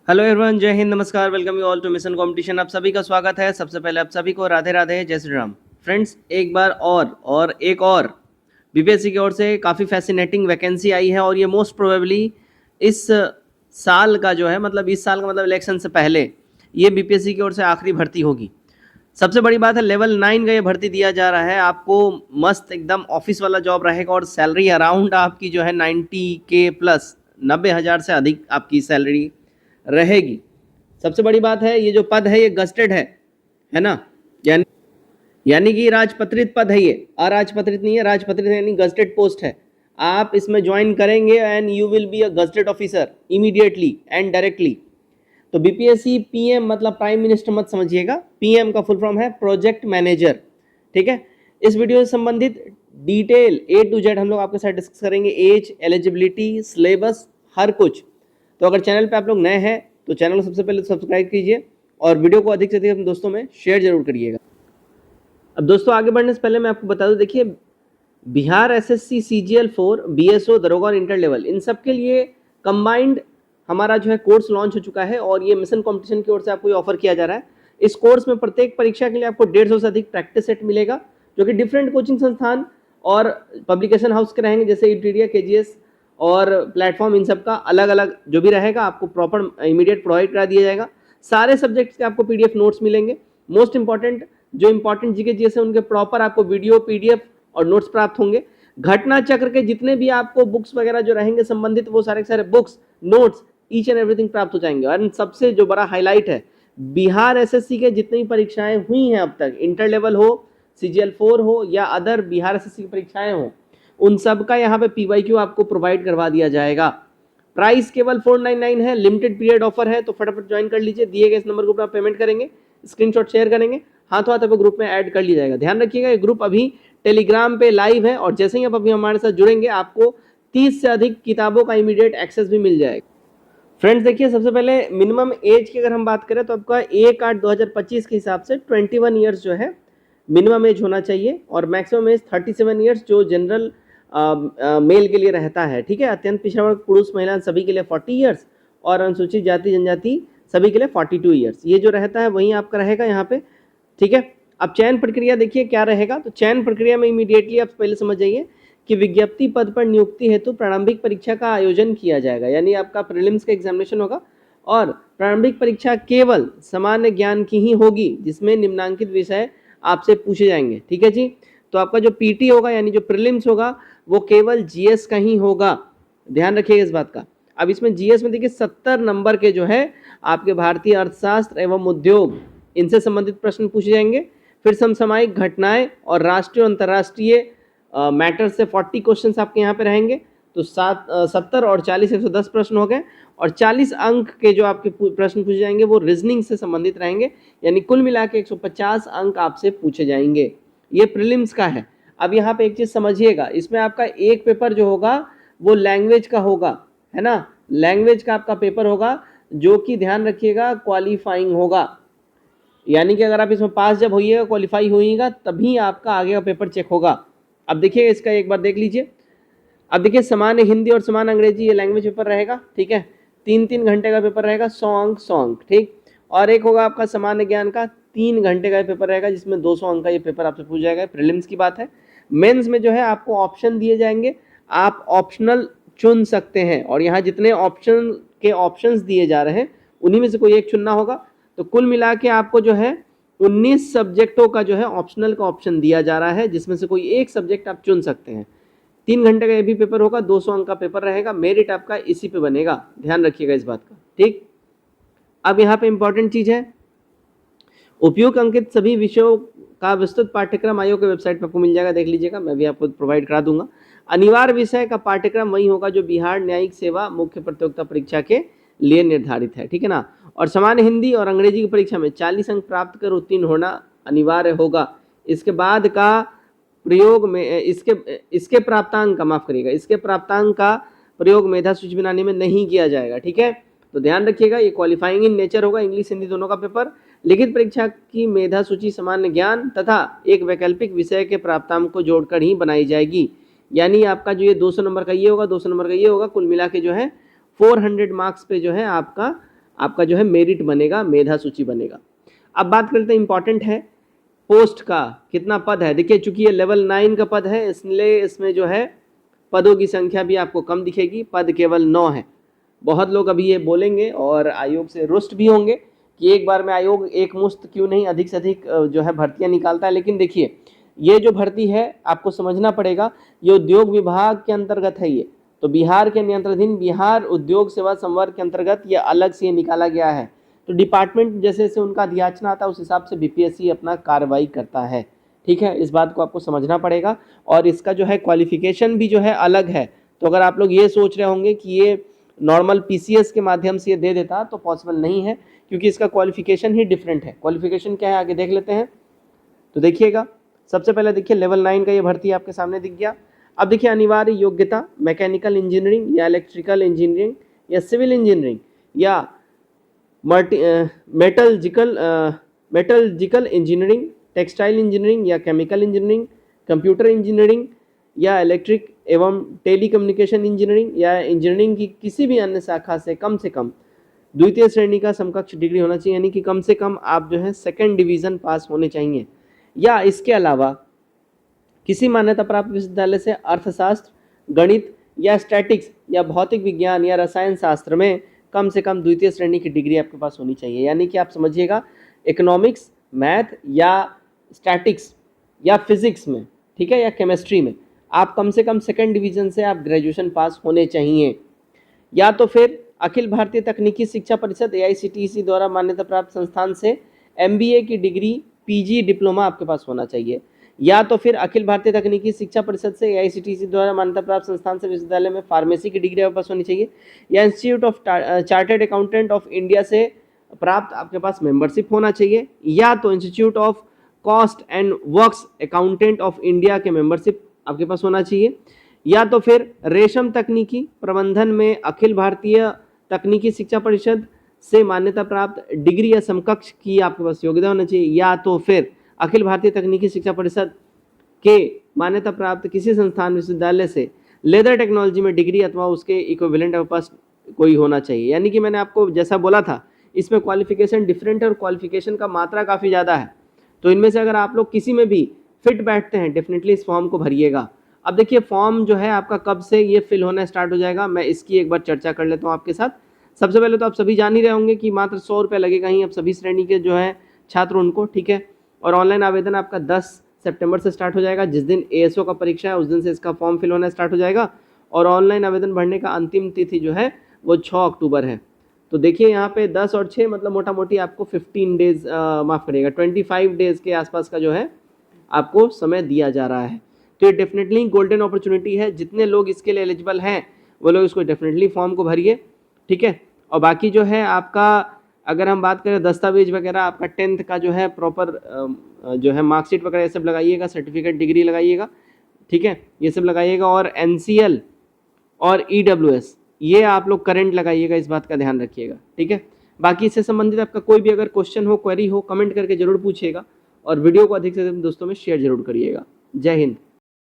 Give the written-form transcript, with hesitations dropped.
Hello everyone, जय हिंद, नमस्कार, welcome you all to mission competition. आप सभी का स्वागत है। सबसे पहले आप सभी को राधे राधे, जय श्री राम। फ्रेंड्स, एक बार और एक और बीपीएससी की ओर से काफ़ी फैसिनेटिंग वैकेंसी आई है और ये मोस्ट प्रोबेबली इस साल का जो है, मतलब इस साल का मतलब इलेक्शन से पहले ये बीपीएससी की ओर से आखिरी भर्ती होगी। सबसे बड़ी बात है, लेवल 9 का ये भर्ती दिया जा रहा है आपको। मस्त एकदम ऑफिस वाला जॉब रहेगा और सैलरी अराउंड आपकी जो है 90K प्लस, 90,000 से अधिक आपकी सैलरी रहेगी। सबसे बड़ी बात है, ये जो पद है ये गस्टेड है ना। यानी यानी कि राजपत्रित पद है, ये अराजपत्रित नहीं है, राजपत्रित यानी गस्टेड पोस्ट है। आप इसमें ज्वाइन करेंगे and you will be a gazetted officer immediately and directly. तो बीपीएससी पीएम मतलब प्राइम मिनिस्टर मत समझिएगा, पीएम का फुल फॉर्म है प्रोजेक्ट मैनेजर। ठीक है, इस वीडियो से संबंधित डिटेल A to Z हम लोग आपके साथ डिस्कस करेंगे, एज, एलिजिबिलिटी, सिलेबस, हर कुछ। तो अगर चैनल पे आप लोग नए हैं तो चैनल को सबसे पहले सब्सक्राइब कीजिए और वीडियो को अधिक से अधिक अपने दोस्तों में शेयर जरूर करिएगा। अब दोस्तों, आगे बढ़ने से पहले मैं आपको बता दूं, देखिए बिहार एसएससी CGL 4 BSO दरोगा और इंटर लेवल, इन सब के लिए कंबाइंड हमारा जो है कोर्स लॉन्च हो चुका है और ये मिशन कंपटीशन की ओर से आपको ऑफर किया जा रहा है। इस कोर्स में प्रत्येक परीक्षा के लिए आपको 150 से अधिक प्रैक्टिस सेट मिलेगा, जो कि डिफरेंट कोचिंग संस्थान और पब्लिकेशन हाउस के रहेंगे, जैसे ईटीडिया, केजीएस और प्लेटफॉर्म। इन सब का अलग अलग जो भी रहेगा आपको प्रॉपर इमीडिएट प्रोवाइड करा दिया जाएगा। सारे सब्जेक्ट्स के आपको PDF नोट्स मिलेंगे। मोस्ट इंपॉर्टेंट जो इंपॉर्टेंट जीके जीएस है उनके प्रॉपर आपको वीडियो, PDF और नोट्स प्राप्त होंगे। घटना चक्र के जितने भी आपको बुक्स वगैरह जो रहेंगे संबंधित, वो सारे के सारे books, notes, each and everything प्राप्त हो जाएंगे। और सबसे जो बड़ा हाईलाइट है, बिहार एसएससी के जितनी भी परीक्षाएं हुई हैं अब तक, इंटर लेवल हो, CGL 4 हो या अदर बिहार एसएससी की परीक्षाएं हो, उन सब का यहाँ पे PYQ आपको प्रोवाइड करवा दिया जाएगा। प्राइस केवल 499 है, लिमिटेड पीरियड ऑफर है, तो फटाफट ज्वाइन कर लीजिए। दिए गए इस नंबर को आप पेमेंट करेंगे, स्क्रीनशॉट शेयर करेंगे, हाथों हाथ आपको ग्रुप में ऐड कर लिया जाएगा। ध्यान रखिएगा, ये ग्रुप अभी टेलीग्राम पे लाइव है और जैसे ही आप अभी हमारे साथ जुड़ेंगे आपको 30 से अधिक किताबों का इमीडिएट एक्सेस भी मिल जाएगा। फ्रेंड्स देखिए, सबसे पहले मिनिमम एज की अगर हम बात करें तो आपका 1/8/2025 के हिसाब से 21 ईयर्स जो है मिनिमम एज होना चाहिए और मैक्सिमम एज 37 ईयर्स जो जनरल मेल के लिए रहता है। ठीक है, अत्यंत पिछड़ा वर्ग, पुरुष, महिला सभी के लिए 40 ईयर्स और अनुसूचित जाति जनजाति सभी के लिए 42 ईयर्स, ये जो रहता है वही आपका रहेगा यहाँ पे। ठीक है, अब चयन प्रक्रिया देखिए क्या रहेगा। तो चयन प्रक्रिया में इमीडिएटली आप पहले समझ जाइए कि विज्ञप्ति पद पर नियुक्ति हेतु प्रारंभिक परीक्षा का आयोजन किया जाएगा, यानी आपका प्रीलिम्स का एग्जामिनेशन होगा और प्रारंभिक परीक्षा केवल सामान्य ज्ञान की ही होगी, जिसमें निम्नांकित विषय आपसे पूछे जाएंगे। ठीक है जी, तो आपका जो PT होगा यानी जो प्रीलिम्स होगा वो केवल GS का ही होगा, ध्यान रखिएगा इस बात का। अब इसमें GS में देखिए 70 नंबर के जो है आपके भारतीय अर्थशास्त्र एवं उद्योग, इनसे संबंधित प्रश्न पूछे जाएंगे। फिर समसामयिक घटनाएं और राष्ट्रीय और अंतर्राष्ट्रीय मैटर से 40 क्वेश्चंस आपके यहाँ पे रहेंगे। तो 70 और 40 110 प्रश्न हो गए और 40 अंक के जो आपके प्रश्न पूछे जाएंगे वो रीजनिंग से संबंधित रहेंगे, यानी कुल मिला के 150 अंक आपसे पूछे जाएंगे। ये प्रीलिम्स का है। अब यहाँ पे एक चीज समझिएगा, इसमें आपका एक पेपर जो होगा वो लैंग्वेज का होगा, है ना। लैंग्वेज का आपका पेपर होगा जो कि ध्यान रखिएगा क्वालिफाइंग होगा, यानी कि अगर आप इसमें पास जब होइएगा, क्वालिफाई होइएगा, तभी आपका आगे का पेपर चेक होगा। अब देखिए इसका एक बार देख लीजिए। अब देखिए सामान्य हिंदी और सामान्य अंग्रेजी ये लैंग्वेज पेपर रहेगा। ठीक है, 3-3 घंटे का पेपर रहेगा, 100 अंक 100 अंक। ठीक, और एक होगा आपका सामान्य ज्ञान का 3 घंटे का पेपर रहेगा, जिसमें 200 अंक का ये पेपर आपसे पूछा जाएगा। प्रीलिम्स की बात है। मेंस में जो है आपको ऑप्शन दिए जाएंगे, आप ऑप्शनल चुन सकते हैं और यहाँ जितने ऑप्शन के ऑप्शंस दिए जा रहे हैं उन्हीं में से कोई एक चुनना होगा। तो कुल मिला के आपको जो है 19 सब्जेक्टों का जो है ऑप्शनल का ऑप्शन दिया जा रहा है, जिसमें से कोई एक सब्जेक्ट आप चुन सकते हैं। 3 घंटे का ये भी पेपर होगा, 200 अंक का पेपर रहेगा, मेरिट आपका इसी पे बनेगा, ध्यान रखिएगा इस बात का। ठीक, अब यहाँ पे इंपॉर्टेंट चीज है, उपयुक्त अंकित सभी विषयों का विस्तृत पाठ्यक्रम आयोग के वेबसाइट पर आपको मिल जाएगा, देख लीजिएगा, मैं भी आपको प्रोवाइड करा दूंगा। अनिवार्य विषय का पाठ्यक्रम वही होगा जो बिहार न्यायिक सेवा मुख्य प्रतियोगिता परीक्षा के लिए निर्धारित है। ठीक है ना, और सामान्य हिंदी और अंग्रेजी की परीक्षा में 40 अंक प्राप्त कर उत्तीर्ण होना अनिवार्य होगा। इसके बाद का प्रयोग में इसके प्राप्तांक का, माफ करिएगा, इसके प्राप्तांक का प्रयोग मेधा सूची बनाने में नहीं किया जाएगा। ठीक है, तो ध्यान रखिएगा, ये क्वालिफाइंग इन नेचर होगा, इंग्लिश हिंदी दोनों का पेपर। लिखित परीक्षा की मेधा सूची सामान्य ज्ञान तथा एक वैकल्पिक विषय के प्राप्तांक को जोड़कर ही बनाई जाएगी, यानी आपका जो ये 200 नंबर का ये होगा, 200 नंबर का ये होगा, कुल मिला के जो है 400 मार्क्स पे जो है आपका आपका जो है मेरिट बनेगा, मेधा सूची बनेगा। अब बात करते हैं, इंपॉर्टेंट है पोस्ट का कितना पद है। देखिए चूंकि ये लेवल 9 का पद है, इसलिए इसमें जो है पदों की संख्या भी आपको कम दिखेगी, पद केवल 9 है। बहुत लोग अभी ये बोलेंगे और आयोग से रुष्ट भी होंगे कि एक बार में आयोग एक मुश्त क्यों नहीं अधिक से अधिक जो है भर्तियां निकालता है। लेकिन देखिए ये जो भर्ती है आपको समझना पड़ेगा, ये उद्योग विभाग के अंतर्गत है। ये तो बिहार के नियंत्रणाधीन बिहार उद्योग सेवा संवर्ग के अंतर्गत ये अलग से निकाला गया है। तो डिपार्टमेंट जैसे जैसे उनका अधियाचना आता है उस हिसाब से बीपीएससी अपना कार्रवाई करता है। ठीक है, इस बात को आपको समझना पड़ेगा। और इसका जो है क्वालिफिकेशन भी जो है अलग है। तो अगर आप लोग ये सोच रहे होंगे कि ये नॉर्मल पीसीएस के माध्यम से ये दे देता, तो पॉसिबल नहीं है, क्योंकि इसका क्वालिफिकेशन ही डिफरेंट है। क्वालिफिकेशन क्या है आगे देख लेते हैं। तो देखिएगा, सबसे पहले देखिए लेवल 9 का ये भर्ती आपके सामने दिख गया। अब देखिए अनिवार्य योग्यता मैकेनिकल इंजीनियरिंग या इलेक्ट्रिकल इंजीनियरिंग या सिविल इंजीनियरिंग या मेटलजिकल इंजीनियरिंग, टेक्सटाइल इंजीनियरिंग या केमिकल इंजीनियरिंग, कंप्यूटर इंजीनियरिंग या इलेक्ट्रिक एवं टेलीकम्युनिकेशन इंजीनियरिंग या इंजीनियरिंग की किसी भी अन्य शाखा से कम द्वितीय श्रेणी का समकक्ष डिग्री होना चाहिए, यानी कि कम से कम आप जो है सेकंड डिवीजन पास होने चाहिए। या इसके अलावा किसी मान्यता प्राप्त विश्वविद्यालय से अर्थशास्त्र, गणित या स्टैटिक्स या भौतिक विज्ञान या रसायन शास्त्र में कम से कम द्वितीय श्रेणी की डिग्री आपके पास होनी चाहिए। यानी कि आप समझिएगा इकोनॉमिक्स, मैथ या स्टैटिक्स या फिजिक्स में, ठीक है, या केमिस्ट्री में आप कम से कम सेकंड डिवीजन से आप ग्रेजुएशन पास होने चाहिए। या तो फिर अखिल भारतीय तकनीकी शिक्षा परिषद एआईसीटीई द्वारा मान्यता प्राप्त संस्थान से एमबीए की डिग्री, पीजी डिप्लोमा आपके पास होना चाहिए। या तो फिर अखिल भारतीय तकनीकी शिक्षा परिषद से एआईसीटीई द्वारा मान्यता प्राप्त संस्थान से विश्वविद्यालय में फार्मेसी की डिग्री आपके पास होनी चाहिए। या institute of chartered accountant of India से प्राप्त आपके पास मेंबरशिप होना चाहिए। या तो institute of cost and works accountant of India के मेंबरशिप आपके पास होना चाहिए। या तो फिर रेशम तकनीकी प्रबंधन में अखिल भारतीय तकनीकी शिक्षा परिषद से मान्यता प्राप्त डिग्री या समकक्ष की आपके पास योग्यता होना चाहिए। या तो फिर अखिल भारतीय तकनीकी शिक्षा परिषद के मान्यता प्राप्त किसी संस्थान विश्वविद्यालय से लेदर टेक्नोलॉजी में डिग्री अथवा उसके इक्विवेलेंट आपके पास कोई होना चाहिए। यानी कि मैंने आपको जैसा बोला था, इसमें क्वालिफिकेशन डिफरेंट है और क्वालिफिकेशन का मात्रा काफ़ी ज़्यादा है। तो इनमें से अगर आप लोग किसी में भी फिट बैठते हैं, डेफिनेटली इस फॉर्म को भरिएगा। अब देखिए फॉर्म जो है आपका कब से ये फिल होना स्टार्ट हो जाएगा, मैं इसकी एक बार चर्चा कर लेता हूँ आपके साथ। सबसे पहले तो आप सभी जान ही रहे होंगे कि मात्र 100 रुपये लगेगा ही अब सभी श्रेणी के जो है छात्र उनको, ठीक है। और ऑनलाइन आवेदन आपका 10 सितंबर से स्टार्ट हो जाएगा। जिस दिन एएसओ का परीक्षा है उस दिन से इसका फॉर्म फिल होना स्टार्ट हो जाएगा। और ऑनलाइन आवेदन भरने का अंतिम तिथि जो है वो 6 अक्टूबर है। तो देखिए यहाँ पे 10 और 6 मतलब मोटा मोटी आपको 15 डेज माफ़ करिएगा 25 डेज के आसपास का जो है आपको समय दिया जा रहा है। तो ये डेफिनेटली गोल्डन अपॉर्चुनिटी है। जितने लोग इसके लिए एलिजिबल हैं वो लोग इसको डेफिनेटली फॉर्म को भरिए, ठीक है। और बाकी जो है आपका अगर हम बात करें दस्तावेज वगैरह, आपका 10th का जो है प्रॉपर जो है मार्कशीट वगैरह ये सब लगाइएगा, सर्टिफिकेट डिग्री लगाइएगा, ठीक है, ये सब लगाइएगा। और एनसीएल और ईडब्ल्यूएस ये आप लोग करंट लगाइएगा, इस बात का ध्यान रखिएगा, ठीक है। बाकी इससे संबंधित आपका कोई भी अगर क्वेश्चन हो, क्वेरी हो, कमेंट करके जरूर पूछिएगा और वीडियो को अधिक से अधिक दोस्तों में शेयर जरूर करिएगा। जय हिंद।